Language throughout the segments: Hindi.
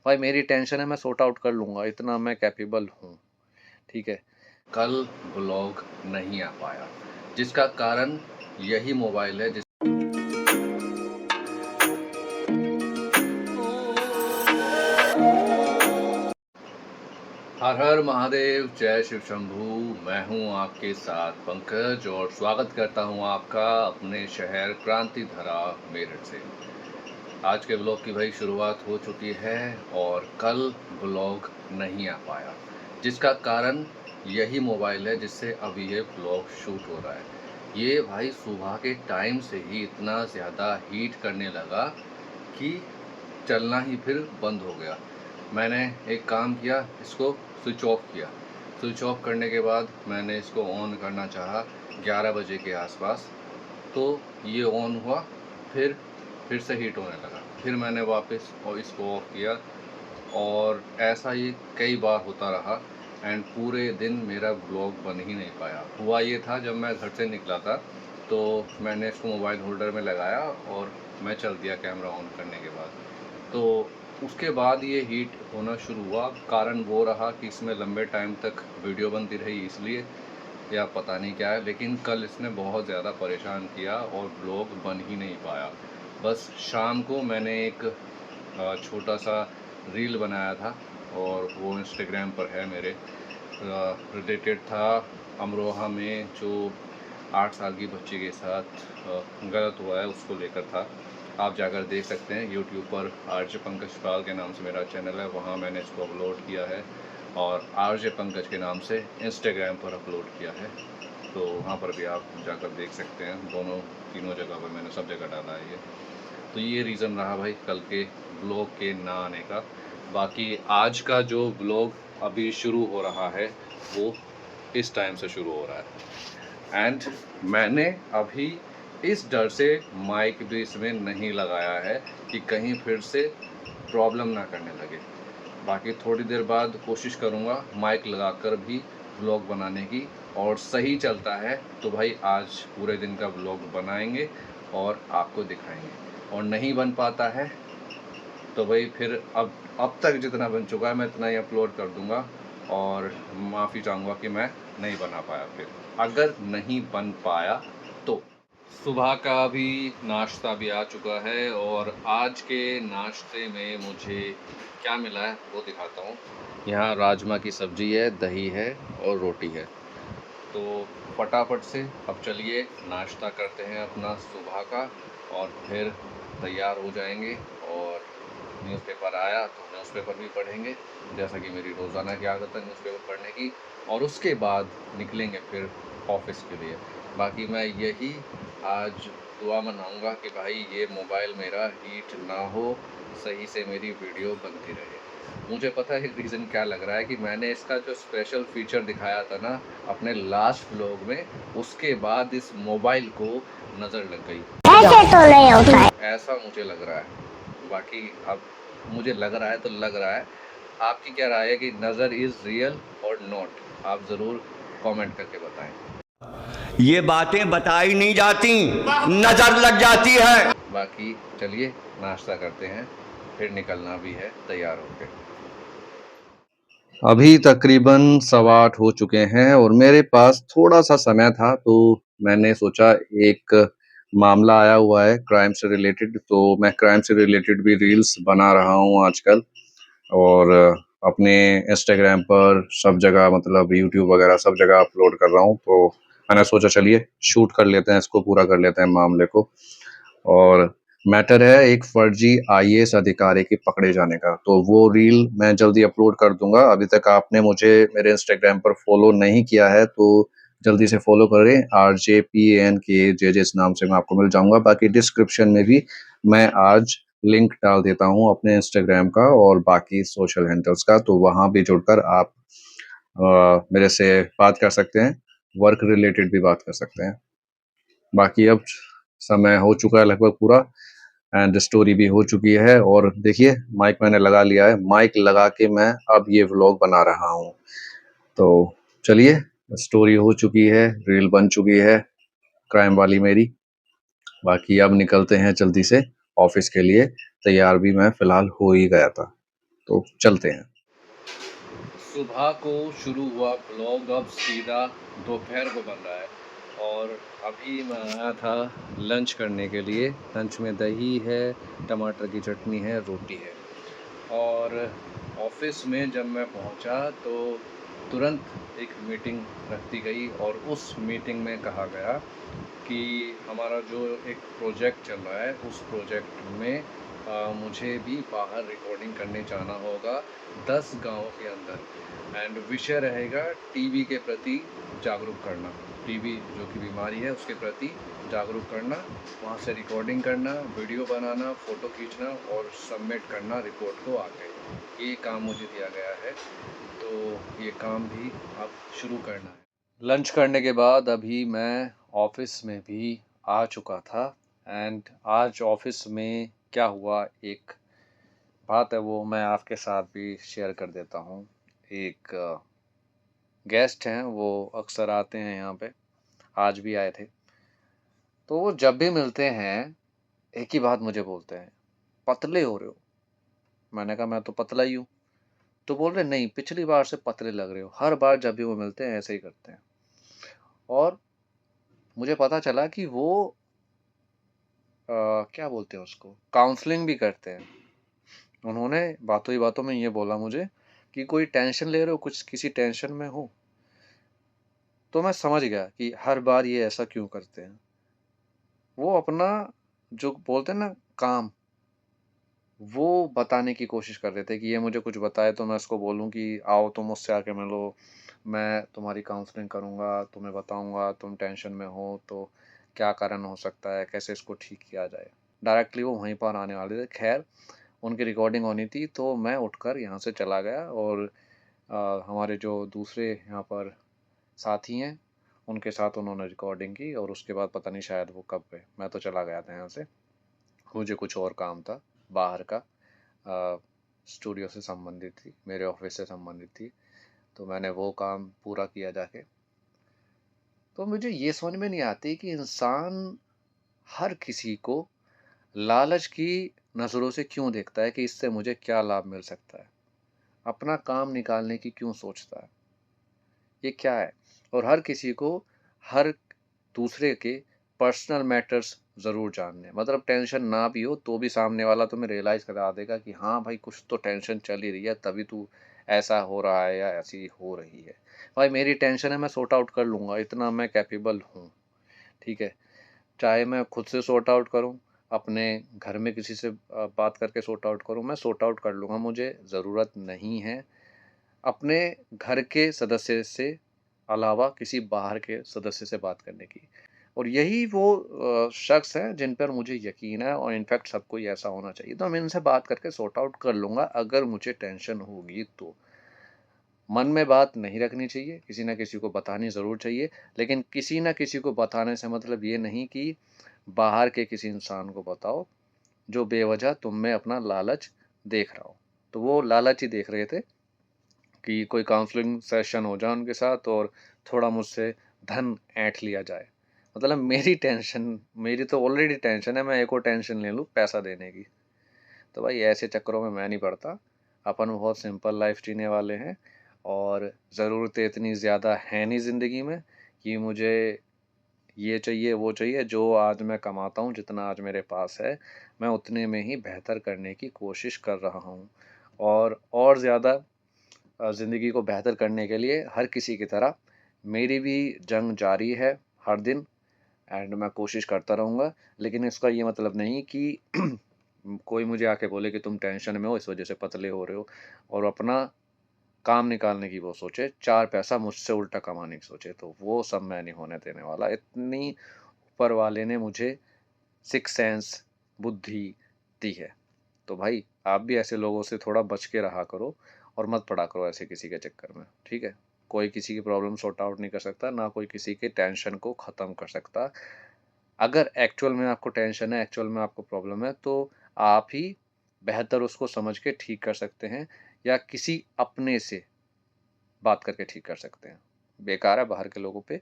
भाई मेरी टेंशन है, मैं सॉर्ट आउट कर लूँगा, इतना मैं कैपेबल हूँ, ठीक है। कल ब्लॉग नहीं आ पाया, जिसका कारण यही मोबाइल है जिस हर हर महादेव, जय शिव शंभू। मैं हूं आपके साथ पंकज और स्वागत करता हूं आपका अपने शहर क्रांति धरा मेरठ से। आज के ब्लॉग की भाई शुरुआत हो चुकी है और कल ब्लॉग नहीं आ पाया, जिसका कारण यही मोबाइल है जिससे अभी ये ब्लॉग शूट हो रहा है। ये भाई सुबह के टाइम से ही इतना ज़्यादा हीट करने लगा कि चलना ही फिर बंद हो गया। मैंने एक काम किया, इसको स्विच ऑफ किया। स्विच ऑफ करने के बाद मैंने इसको ऑन करना चाहा 11 बजे के आसपास, तो ये ऑन हुआ, फिर से हीट होने लगा। फिर मैंने वापस और इसको ऑफ किया और ऐसा ही कई बार होता रहा एंड पूरे दिन मेरा ब्लॉग बन ही नहीं पाया। हुआ ये था, जब मैं घर से निकला था तो मैंने इसको मोबाइल होल्डर में लगाया और मैं चल दिया कैमरा ऑन करने के बाद। तो उसके बाद ये हीट होना शुरू हुआ। कारण वो रहा कि इसमें लंबे टाइम तक वीडियो बनती रही इसलिए, या पता नहीं क्या है, लेकिन कल इसने बहुत ज़्यादा परेशान किया और ब्लॉग बन ही नहीं पाया। बस शाम को मैंने एक छोटा सा रील बनाया था और वो इंस्टाग्राम पर है मेरे, रिलेटेड था अमरोहा में जो 8 साल की बच्ची के साथ गलत हुआ है, उसको लेकर था। आप जाकर देख सकते हैं यूट्यूब पर आरजे पंकज पाल के नाम से मेरा चैनल है, वहाँ मैंने इसको अपलोड किया है और आरजे पंकज के नाम से इंस्टाग्राम पर अपलोड किया है, तो वहाँ पर भी आप जाकर देख सकते हैं। तीनों जगह पर मैंने सब जगह डाला है ये। तो ये रीज़न रहा भाई कल के ब्लॉग के ना आने का। बाकी आज का जो ब्लॉग अभी शुरू हो रहा है वो इस टाइम से शुरू हो रहा है एंड मैंने अभी इस डर से माइक भी इसमें नहीं लगाया है कि कहीं फिर से प्रॉब्लम ना करने लगे। बाकी थोड़ी देर बाद कोशिश करूँगा माइक लगाकर भी ब्लॉग बनाने की, और सही चलता है तो भाई आज पूरे दिन का ब्लॉग बनाएंगे और आपको दिखाएंगे, और नहीं बन पाता है तो भाई फिर अब तक जितना बन चुका है मैं इतना ही अपलोड कर दूंगा और माफ़ी चाहूँगा कि मैं नहीं बना पाया। फिर अगर नहीं बन पाया तो सुबह का भी नाश्ता भी आ चुका है और आज के नाश्ते में मुझे क्या मिला है वो दिखाता हूँ। यहाँ राजमा की सब्ज़ी है, दही है और रोटी है। तो फटाफट से अब चलिए नाश्ता करते हैं अपना सुबह का और फिर तैयार हो जाएंगे। और न्यूज़पेपर आया तो न्यूज़पेपर भी पढ़ेंगे, जैसा कि मेरी रोज़ाना की आदत है न्यूज़पेपर पढ़ने की, और उसके बाद निकलेंगे फिर ऑफिस के लिए। बाकी मैं यही आज दुआ मनाऊंगा कि भाई ये मोबाइल मेरा हीट ना हो, सही से मेरी वीडियो बनती रहे। मुझे पता है रीज़न क्या लग रहा है कि मैंने इसका जो स्पेशल फीचर दिखाया था ना अपने लास्ट व्लॉग में, उसके बाद इस मोबाइल को नज़र लग गई। ऐसे तो नहीं होता है, ऐसा मुझे लग रहा है। बाकी अब मुझे लग रहा है तो लग रहा है, आपकी क्या राय है कि नज़र इज़ रियल और नॉट? आप ज़रूर कमेंट करके बताएं। ये बातें बताई नहीं जाती, नजर लग जाती है। बाकी चलिए नाश्ता करते हैं, फिर निकलना भी है तैयार होकर। अभी तकरीबन 8:15 हो चुके हैं और मेरे पास थोड़ा सा समय था, तो मैंने सोचा एक मामला आया हुआ है क्राइम से रिलेटेड, तो मैं क्राइम से रिलेटेड भी रील्स बना रहा हूँ आजकल और अपने इंस्टाग्राम पर सब जगह, मतलब यूट्यूब वगैरह सब जगह अपलोड कर रहा हूँ। तो मैंने सोचा चलिए शूट कर लेते हैं, इसको पूरा कर लेते हैं मामले को। और मैटर है एक फर्जी आईएएस अधिकारी के पकड़े जाने का, तो वो रील मैं जल्दी अपलोड कर दूंगा। अभी तक आपने मुझे मेरे इंस्टाग्राम पर फॉलो नहीं किया है तो जल्दी से फॉलो करें, RJPANKJJ इस नाम से मैं आपको मिल जाऊंगा। बाकी डिस्क्रिप्शन में भी मैं आज लिंक डाल देता हूं अपने इंस्टाग्राम का और बाकी सोशल हैंडल्स का, तो वहां भी जुड़कर आप मेरे से बात कर सकते हैं, वर्क रिलेटेड भी बात कर सकते हैं। बाकी अब समय हो चुका है लगभग पूरा एंड स्टोरी भी हो चुकी है, और देखिए माइक मैंने लगा लिया है, माइक लगा के मैं अब ये व्लॉग बना रहा हूँ। तो चलिए, स्टोरी हो चुकी है, रील बन चुकी है क्राइम वाली मेरी। बाकी अब निकलते हैं जल्दी से ऑफिस के लिए, तैयार भी मैं फिलहाल हो ही गया था। तो चलते हैं। सुबह को शुरू हुआ ब्लॉग अब सीधा दोपहर को बन रहा है और अभी मैं आया था लंच करने के लिए। लंच में दही है, टमाटर की चटनी है, रोटी है। और ऑफिस में जब मैं पहुंचा तो तुरंत एक मीटिंग रख दी गई और उस मीटिंग में कहा गया कि हमारा जो एक प्रोजेक्ट चल रहा है उस प्रोजेक्ट में मुझे भी बाहर रिकॉर्डिंग करने जाना होगा 10 गांव के अंदर। एंड विषय रहेगा टीबी के प्रति जागरूक करना। टीबी जो कि बीमारी है उसके प्रति जागरूक करना, वहाँ से रिकॉर्डिंग करना, वीडियो बनाना, फ़ोटो खींचना और सबमिट करना रिपोर्ट को आगे। ये काम मुझे दिया गया है, तो ये काम भी अब शुरू करना है। लंच करने के बाद अभी मैं ऑफिस में भी आ चुका था। एंड आज ऑफिस में क्या हुआ, एक बात है वो मैं आपके साथ भी शेयर कर देता हूँ। एक गेस्ट हैं, वो अक्सर आते हैं यहाँ पे, आज भी आए थे। तो वो जब भी मिलते हैं एक ही बात मुझे बोलते हैं, पतले हो रहे हो। मैंने कहा मैं तो पतला ही हूँ। तो बोल रहे नहीं, पिछली बार से पतले लग रहे हो। हर बार जब भी वो मिलते हैं ऐसे ही करते हैं। और मुझे पता चला कि वो क्या बोलते हैं उसको, काउंसलिंग भी करते हैं। उन्होंने बातों ही बातों में ये बोला मुझे कि कोई टेंशन ले रहे हो, कुछ किसी टेंशन में हो। तो मैं समझ गया कि हर बार ये ऐसा क्यों करते हैं। वो अपना जो बोलते हैं ना काम, वो बताने की कोशिश कर रहे थे कि ये मुझे कुछ बताए तो मैं उसको बोलूँ कि आओ तुम मुझसे आके मिलो, मैं तुम्हारी काउंसलिंग करूँगा, तुम्हें बताऊँगा तुम टेंशन में हो तो क्या कारण हो सकता है, कैसे इसको ठीक किया जाए। डायरेक्टली वो वहीं पर आने वाले थे। खैर, उनकी रिकॉर्डिंग होनी थी तो मैं उठकर यहाँ से चला गया और हमारे जो दूसरे यहाँ पर साथी हैं उनके साथ उन्होंने रिकॉर्डिंग की और उसके बाद पता नहीं शायद वो कब गए। मैं तो चला गया था यहाँ से, मुझे कुछ और काम था बाहर का, स्टूडियो से संबंधित थी, मेरे ऑफिस से संबंधित थी। तो मैंने वो काम पूरा किया जाके। तो मुझे ये समझ में नहीं आती कि इंसान हर किसी को लालच की नज़रों से क्यों देखता है कि इससे मुझे क्या लाभ मिल सकता है, अपना काम निकालने की क्यों सोचता है, ये क्या है। और हर किसी को हर दूसरे के पर्सनल मैटर्स ज़रूर जानने हैं। मतलब टेंशन ना भी हो तो भी सामने वाला तुम्हें रियलाइज़ करा देगा कि हाँ भाई, कुछ तो टेंशन चल ही रही है, तभी तू ऐसा हो रहा है या ऐसी हो रही है। भाई मेरी टेंशन है, मैं सॉर्ट आउट कर लूँगा, इतना मैं कैपेबल हूँ, ठीक है। चाहे मैं खुद से सॉर्ट आउट करूँ, अपने घर में किसी से बात करके सॉर्ट आउट करूँ, मैं सॉर्ट आउट कर लूँगा। मुझे ज़रूरत नहीं है अपने घर के सदस्य से अलावा किसी बाहर के सदस्य से बात करने की। और यही वो शख्स हैं जिन पर मुझे यकीन है और इनफैक्ट सबको ही ऐसा होना चाहिए। तो मैं इनसे बात करके सॉर्ट आउट कर लूँगा अगर मुझे टेंशन होगी तो। मन में बात नहीं रखनी चाहिए, किसी न किसी को बतानी ज़रूर चाहिए, लेकिन किसी न किसी को बताने से मतलब ये नहीं कि बाहर के किसी इंसान को बताओ, जो बेवजह तुम में अपना लालच देख रहा हो। तो वो लालच ही देख रहे थे कि कोई काउंसलिंग सेशन हो जाए उनके साथ और थोड़ा मुझसे धन ऐंठ लिया जाए। मतलब मेरी तो ऑलरेडी टेंशन है, मैं एक और टेंशन ले लूँ पैसा देने की। तो भाई ऐसे चक्करों में मैं नहीं पड़ता। अपन बहुत सिंपल लाइफ जीने वाले हैं और ज़रूरतें इतनी ज़्यादा हैं नहीं ज़िंदगी में कि मुझे ये चाहिए, वो चाहिए। जो आज मैं कमाता हूँ, जितना आज मेरे पास है, मैं उतने में ही बेहतर करने की कोशिश कर रहा हूँ। और ज़्यादा ज़िंदगी को बेहतर करने के लिए हर किसी की तरह मेरी भी जंग जारी है हर दिन। एंड मैं कोशिश करता रहूँगा। लेकिन इसका ये मतलब नहीं कि कोई मुझे आके बोले कि तुम टेंशन में हो इस वजह से पतले हो रहे हो और अपना काम निकालने की वो सोचे, 4 पैसा मुझसे उल्टा कमाने की सोचे, तो वो सब मैं नहीं होने देने वाला। इतनी ऊपर वाले ने मुझे सिक्स सेंस, बुद्धि दी है। तो भाई आप भी ऐसे लोगों से थोड़ा बच के रहा करो और मत पड़ा करो ऐसे किसी के चक्कर में, ठीक है। कोई किसी की प्रॉब्लम सॉर्ट आउट नहीं कर सकता, ना कोई किसी के टेंशन को ख़त्म कर सकता। अगर एक्चुअल में आपको टेंशन है, एक्चुअल में आपको प्रॉब्लम है, तो आप ही बेहतर उसको समझ के ठीक कर सकते हैं या किसी अपने से बात करके ठीक कर सकते हैं। बेकार है बाहर के लोगों पे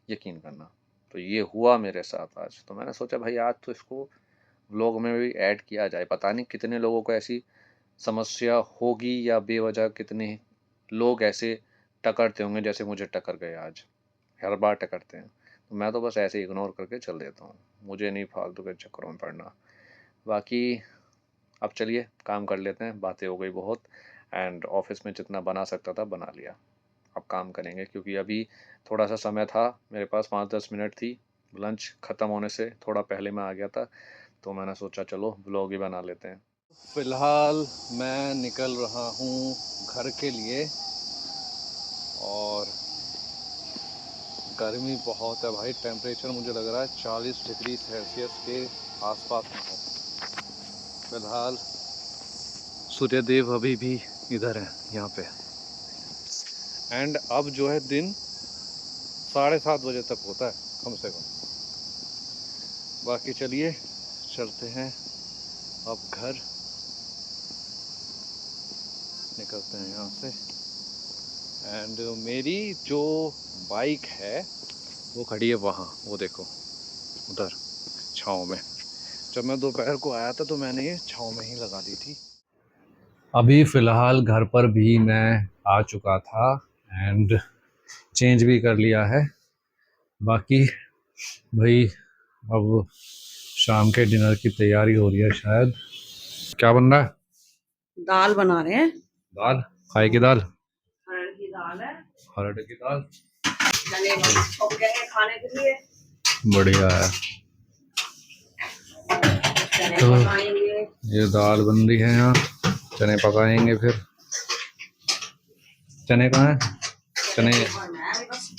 यकीन करना। तो ये हुआ मेरे साथ आज, तो मैंने सोचा भाई आज तो इसको व्लॉग में भी ऐड किया जाए। पता नहीं कितने लोगों को ऐसी समस्या होगी या बेवजह कितने लोग ऐसे टकरते होंगे जैसे मुझे टकर गए आज। हर बार टकरते हैं, तो मैं तो बस ऐसे ही इग्नोर करके चल देता हूँ, मुझे नहीं फालतू के चक्करों में पड़ना। बाकी अब चलिए काम कर लेते हैं, बातें हो गई बहुत, एंड ऑफिस में जितना बना सकता था बना लिया। अब काम करेंगे क्योंकि अभी थोड़ा सा समय था मेरे पास, 5-10 मिनट थी, लंच ख़त्म होने से थोड़ा पहले मैं आ गया था, तो मैंने सोचा चलो ब्लॉग ही बना लेते हैं। फ़िलहाल मैं निकल रहा हूँ घर के लिए, और गर्मी बहुत है भाई, टेम्परेचर मुझे लग रहा है 40 डिग्री सेल्सियस के आसपास में हो। फ़िलहाल सूर्यदेव अभी भी इधर है यहाँ पे, एंड अब जो है दिन 7:30 बजे तक होता है कम से कम। बाकी चलिए चलते हैं अब घर, निकलते हैं यहाँ से। एंड मेरी जो बाइक है वो खड़ी है वहाँ, वो देखो उधर छाँव में। जब मैं दोपहर को आया था तो मैंने ये छाँव में ही लगा दी थी। अभी फ़िलहाल घर पर भी मैं आ चुका था एंड चेंज भी कर लिया है। बाकी भाई अब शाम के डिनर की तैयारी हो रही है शायद। क्या बन रहा है? दाल बना रहे हैं। दाल? खाए की दाल? अरहर की दाल है। अरहर की दाल, चने पक गए हैं खाने के लिए। बढ़िया है। चने तो पकाएंगे। ये दाल बन रही है यहाँ, चने पकाएंगे फिर। चने कहाँ हैं? चने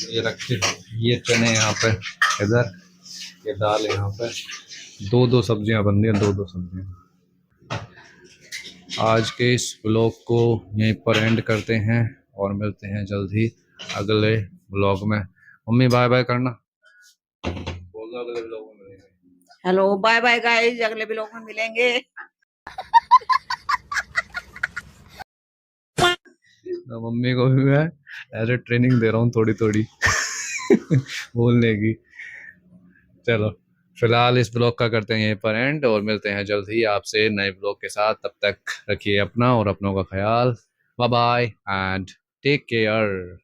ये रखे, ये चने यहाँ पे इधर, ये दाल यहाँ पे। दो सब्जियाँ बन रही हैं, दो सब्जियाँ। आज के इस ब्लॉग को यहीं पर एंड करते हैं और मिलते हैं जल्द ही अगले ब्लॉग में। मम्मी बाय बाय करना, बोल दो अगले ब्लॉग में मिलेंगे। हेलो बाय बाय गाइस, अगले ब्लॉग में मिलेंगे। मम्मी को भी मैं ऐसे ट्रेनिंग दे रहा हूँ थोड़ी थोड़ी बोलने की। चलो फिलहाल इस ब्लॉग का करते हैं यहीं पर एंड, और मिलते हैं जल्द ही आपसे नए ब्लॉग के साथ। तब तक रखिए अपना और अपनों का ख्याल। Bye bye and take care.